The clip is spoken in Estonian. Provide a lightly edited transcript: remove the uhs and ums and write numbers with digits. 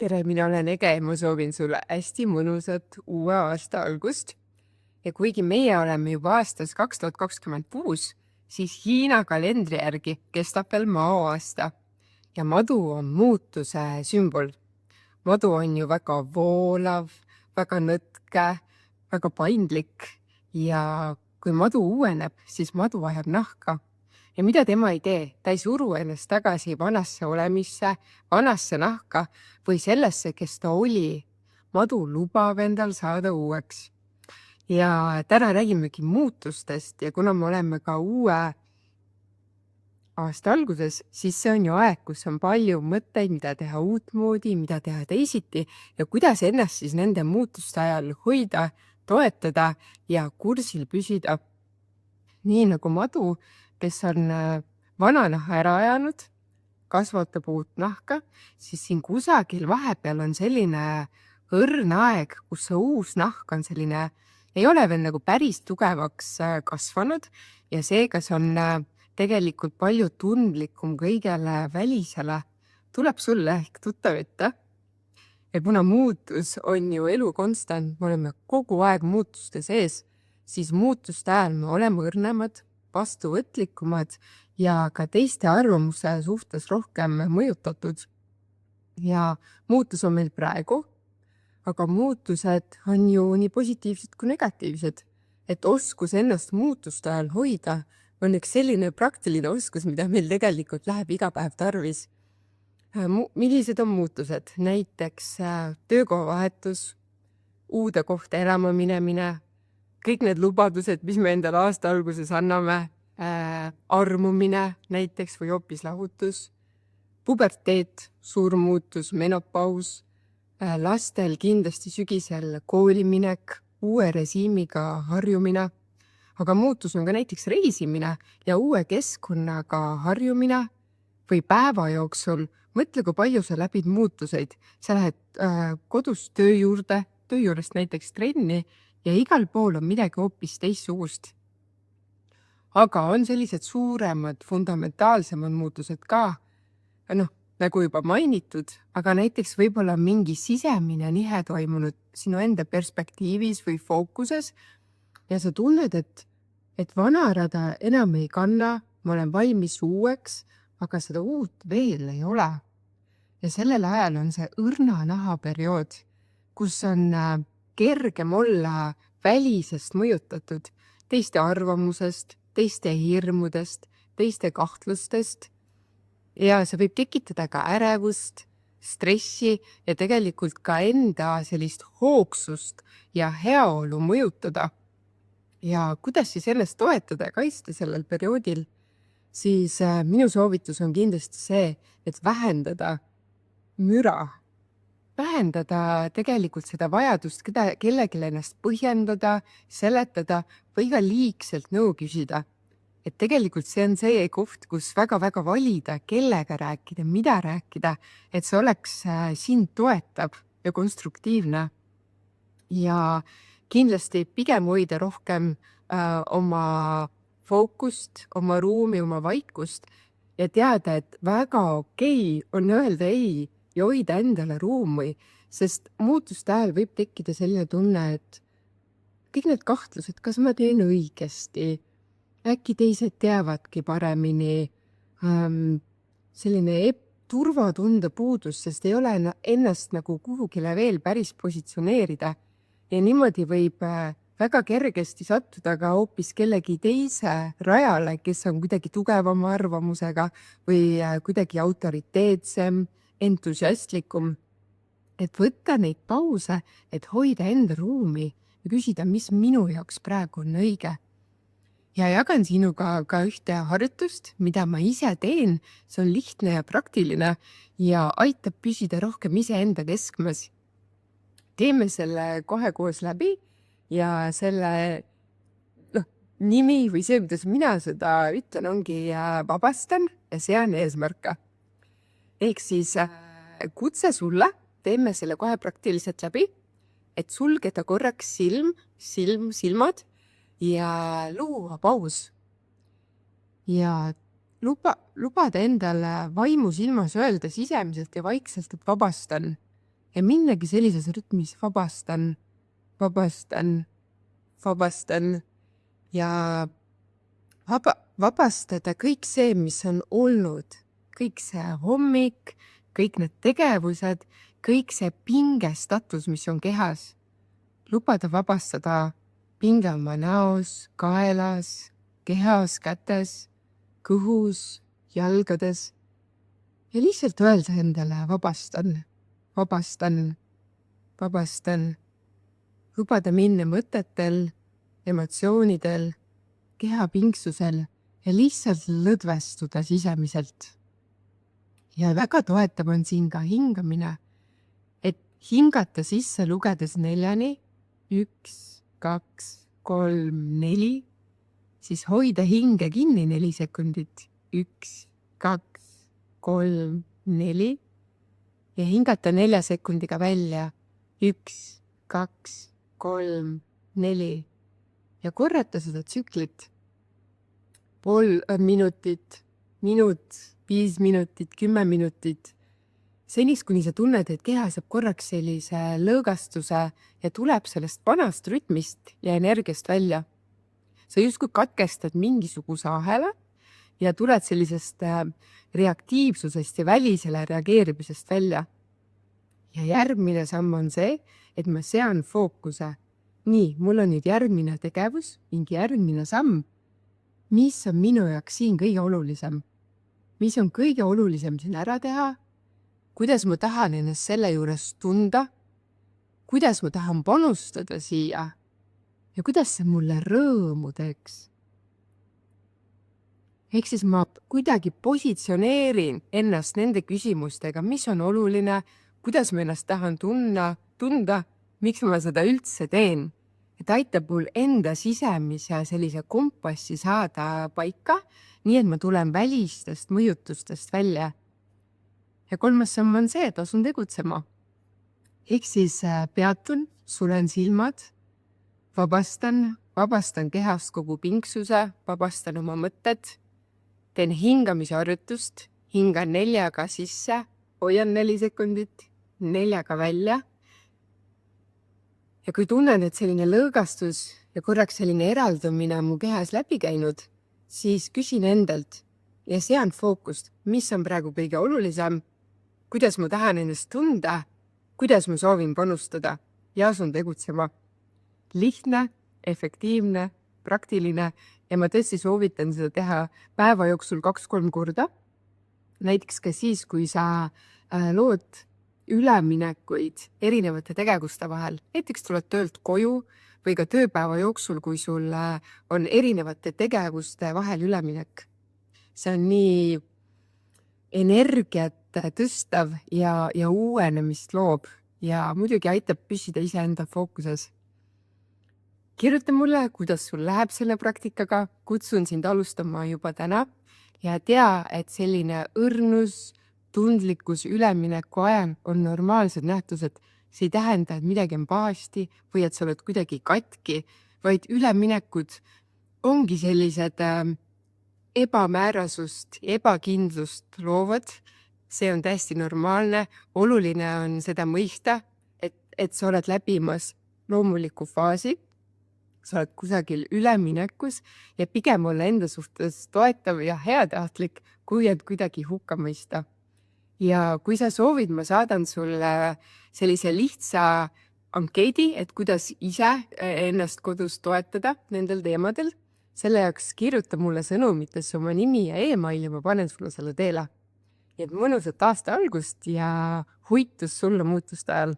tere, mina olen Ege ja ma soovin sulle hästi mõnusat uue aasta algust. Ja kuigi meie oleme juba aastas 2026, siis Hiina kalendri järgi kestab veel maoaasta. Ja madu on muutuse sümbol. Madu on ju väga voolav, väga nõtke, väga paindlik ja kui madu uueneb, siis madu ajab nahka. Ja mida tema ei tee? Ta ei suru ennast tagasi vanasse olemisse, vanasse nahka või sellesse, kes ta oli. Madu lubab endal saada uueks. Ja täna räägimegi muutustest ja kuna me oleme ka uue aasta alguses, siis see on ju aeg, kus on palju mõtteid, mida teha uutmoodi, mida teha teisiti ja kuidas ennast siis nende muutuste ajal hoida, toetada ja kursil püsida. Nii nagu madu, kes on vana naha ära ajanud, kasvatab uut nahka, siis siin kusagil vahepeal on selline õrn aeg, kus see uus nahk on selline, ei ole veel nagu päris tugevaks kasvanud ja seega see on tegelikult palju tundlikum kõigele välisele. Tuleb sulle ehk tuttav ette. Ja kuna muutus on ju elu konstant, me oleme kogu aeg muutuste sees, siis muutuste ajal me oleme õrnemad, vastuvõtlikumad ja ka teiste arvamuse suhtes rohkem mõjutatud. Ja muutus on meil praegu, aga muutused on ju nii positiivsed kui negatiivsed. Et oskus ennast muutuste ajal hoida on üks selline praktiline oskus, mida meil tegelikult läheb iga päev tarvis. Millised on muutused? Näiteks töökohavahetus, uude kohta elama minemine, kõik need lubadused, mis me endale aasta alguses anname, armumine näiteks või hoopis lahutus, puberteet, suur muutus, menopaus, lastel kindlasti sügisel kooliminek, uue režiimiga harjumine, aga muutus on ka näiteks reisimine ja uue keskkonnaga harjumine või päeva jooksul. Mõtle, kui palju sa läbid muutuseid. Sa lähed kodus töö juurest näiteks trenni ja igal pool on midagi hoopis teistsugust. Aga on sellised suuremad, fundamentaalsemad muutused ka, nagu juba mainitud, aga näiteks võib-olla mingi sisemine nihe toimunud sinu enda perspektiivis või fookuses ja sa tunned, et vana rada enam ei kanna, ma olen valmis uueks, aga seda uut veel ei ole. Ja sellel ajal on see õrna naha periood, kus on kergem olla välisest mõjutatud, teiste arvamusest, teiste hirmudest, teiste kahtlustest ja see võib tekitada ka ärevust, stressi ja tegelikult ka enda sellist hoogsust ja heaolu mõjutada. Ja kuidas siis ennast toetada ja kaitsta sellel perioodil, siis minu soovitus on kindlasti see, et vähendada müra. Vähendada tegelikult seda vajadust kellelegi ennast põhjendada, seletada või ka liigselt nõu küsida. Et tegelikult see on see koht, kus väga-väga valida, kellega rääkida, mida rääkida, et see oleks sind toetab ja konstruktiivne. Ja kindlasti pigem hoida rohkem oma fookust, oma ruumi, oma vaikust ja teada, et väga okei on öelda ei ja hoida endale ruumi, sest muutuste ajal võib tekkida selline tunne, et kõik need kahtlused, kas ma teen õigesti, äkki teised teavadki paremini, selline turvatunde puudus, sest ei ole ennast nagu kuhugile veel päris positsioneerida ja niimoodi võib väga kergesti sattuda ka hoopis kellegi teise rajale, kes on kuidagi tugevama arvamusega või kuidagi autoriteetsem, entusiastlikum, et võtta neid pause, et hoida enda ruumi ja küsida, mis minu jaoks praegu on õige. Ja jagan sinuga ka ühte harjutust, mida ma ise teen, see on lihtne ja praktiline ja aitab püsida rohkem iseenda keskmes. Teeme selle kohe koos läbi ja selle nimi või see, kuidas mina seda ütlen, ongi vabastan ja sean eesmärka. Ehk siis kutse sulle, teeme selle kohe praktiliselt läbi, et sulgeda korraks silmad ja luua paus. Ja lubada endale vaimu silmas öelda sisemiselt ja vaikselt, et vabastan. ja minnagi sellises rütmis vabastan, ja vabastada kõik see, mis on olnud, kõik see hommik, kõik need tegevused, kõik see pingestatus, mis on kehas. Lubada vabastada pinge oma näos, kaelas, kehas, kätes, kõhus, jalgades ja lihtsalt öelda endale vabastan. Lubada minna mõtetel, emotsioonidel, kehapingsusel ja lihtsalt lõdvestuda sisemiselt. Ja väga toetav on siin ka hingamine, et hingata sisse lugedes 4, 1, 2, 3, 4, siis hoida hinge kinni 4 sekundit, 1, 2, 3, 4 ja hingata 4 sekundiga välja, 1, 2, 3, 4 ja korrata seda tsüklit. Pool minutit, minut, 5 minutit, 10 minutit. Seniks, kuni sa tunned, et keha saab korraks sellise lõõgastuse ja tuleb sellest vanast rütmist ja energiast välja. Sa justkui katkestad mingisuguse ahela ja tuled sellisest reaktiivsusest ja välisele reageerimisest välja. Ja järgmine samm on see, et ma sean fookuse. Nii, mul on nüüd järgmine tegevus, mingi järgmine samm. Mis on minu jaoks siin kõige olulisem? Mis on kõige olulisem siin ära teha? Kuidas ma tahan ennast selle juures tunda? Kuidas ma tahan panustada siia? Ja kuidas see mulle rõõmu teeks? Ehk siis ma kuidagi positsioneerin ennast nende küsimustega, mis on oluline, kuidas ma ennast tahan tunda, miks ma seda üldse teen. Et aitab mul enda sisemise sellise kompassi saada paika, nii et ma tulen välistest mõjutustest välja. Ja 3. samm on see, et asun tegutsema. Ehk siis peatun, sulen silmad, vabastan kehast kogu pingsuse, vabastan oma mõtted, teen hingamisharjutust, hingan 4 sisse, hoian 4 sekundit, 4 välja. Ja kui tunnen, et selline lõõgastus ja korraks selline eraldumine on mu kehas läbi käinud, siis küsin endalt ja sean fookust, mis on praegu kõige olulisem, kuidas ma tahan ennast tunda, kuidas ma soovin panustada ja asun tegutsema. Lihtne, efektiivne, praktiline ja ma tõesti soovitan seda teha päeva jooksul 2-3 korda. Näiteks ka siis, kui sa lood üleminekuid erinevate tegevuste vahel. Näiteks tuled töölt koju või ka tööpäeva jooksul, kui sul on erinevate tegevuste vahel üleminek. See on nii energiat tõstav ja uuenemist loob ja muidugi aitab püsida iseenda fookuses. Kirjuta mulle, kuidas sul läheb selle praktikaga, kutsun sind alustama juba täna ja tea, et selline õrnus, tundlikkus ülemineku ajal on normaalsed nähtused. See ei tähenda, et midagi on pahasti või et sa oled kuidagi katki, vaid üleminekud ongi sellised ebamäärasust, ebakindlust loovad. See on täiesti normaalne. Oluline on seda mõista, et sa oled läbimas loomuliku faasi. Sa oled kusagil üleminekus ja pigem olla enda suhtes toetav ja heatahtlik, kui et kuidagi hukka mõista. Ja kui sa soovid, ma saadan sulle sellise lihtsa ankeedi, et kuidas ise ennast kodus toetada nendel teemadel. Selle jaoks kirjuta mulle sõnumites oma nimi ja e-mail ja ma panen sulle selle teele. Et mõnusat aasta algust ja huitus sulle muutuste ajal.